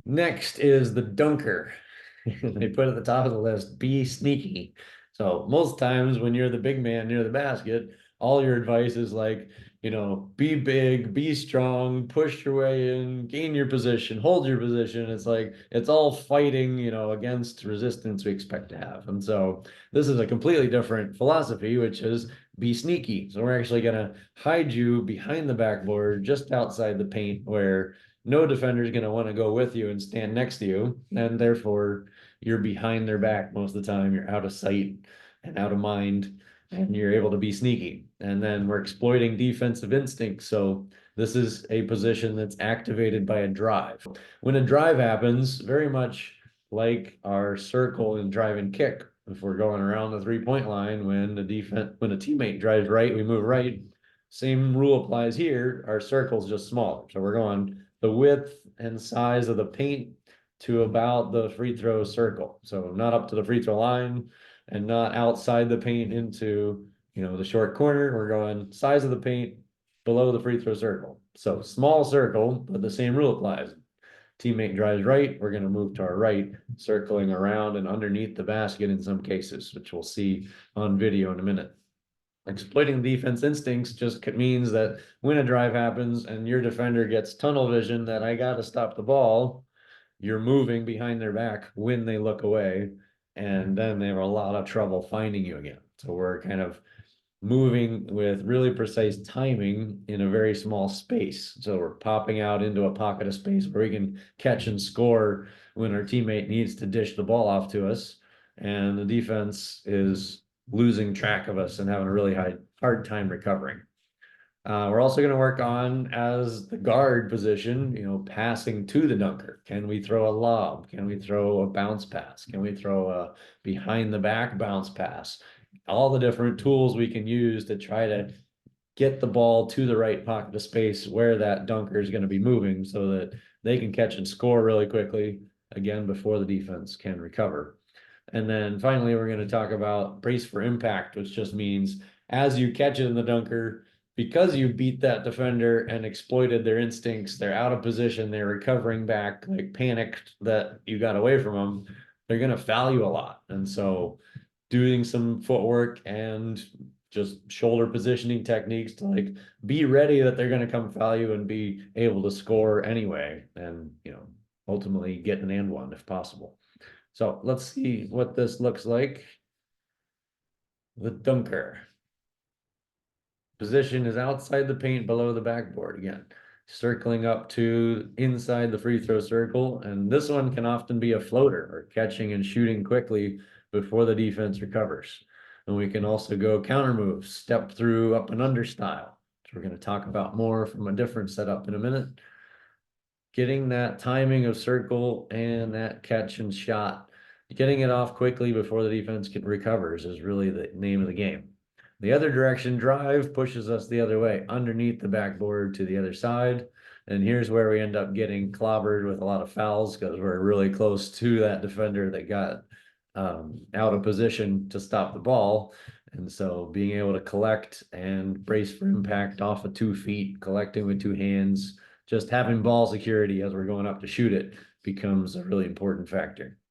Next is the dunker. They put at the top of the list, be sneaky. So most times when you're the big man near the basket, all your advice is like, be big, be strong, push your way in, gain your position, hold your position. It's like it's all fighting, against resistance we expect to have. And so this is a completely different philosophy, which is be sneaky. So we're actually going to hide you behind the backboard, just outside the paint where no defender is going to want to go with you and stand next to you. And therefore, you're behind their back most of the time. You're out of sight and out of mind, and you're able to be sneaky. And then we're exploiting defensive instincts. So this is a position that's activated by a drive. When a drive happens, very much like our circle and drive and kick, if we're going around the 3-point line, when a teammate drives right, we move right. Same rule applies here. Our circle's just smaller. So we're going the width and size of the paint to about the free throw circle. So not up to the free throw line and not outside the paint into, the short corner. We're going size of the paint below the free throw circle. So small circle, but the same rule applies. Teammate drives right, we're going to move to our right, circling around and underneath the basket in some cases, which we'll see on video in a minute. Exploiting defense instincts just means that when a drive happens and your defender gets tunnel vision that I got to stop the ball, you're moving behind their back when they look away, and then they have a lot of trouble finding you again. So we're kind of moving with really precise timing in a very small space. So we're popping out into a pocket of space where we can catch and score when our teammate needs to dish the ball off to us, and the defense is losing track of us and having a really hard time recovering. We're also going to work on, as the guard position, passing to the dunker. Can we throw a lob? Can we throw a bounce pass? Can we throw a behind the back bounce pass? All the different tools we can use to try to get the ball to the right pocket of space where that dunker is going to be moving so that they can catch and score really quickly, again, before the defense can recover. And then finally, we're going to talk about brace for impact, which just means as you catch it in the dunker, because you beat that defender and exploited their instincts, they're out of position, they're recovering back, like panicked that you got away from them, they're going to foul you a lot. And so doing some footwork and just shoulder positioning techniques to like be ready that they're going to come foul you and be able to score anyway, and ultimately get an and one if possible. So let's see what this looks like. The dunker position is outside the paint below the backboard again, circling up to inside the free throw circle. And this one can often be a floater or catching and shooting quickly before the defense recovers. And we can also go counter moves, step through up and under style, which we're going to talk about more from a different setup in a minute. Getting that timing of circle and that catch and shot, getting it off quickly before the defense recovers is really the name of the game. The other direction drive pushes us the other way, underneath the backboard to the other side. And here's where we end up getting clobbered with a lot of fouls because we're really close to that defender that got out of position to stop the ball. And so being able to collect and brace for impact off of 2 feet, collecting with 2 hands, just having ball security as we're going up to shoot it becomes a really important factor.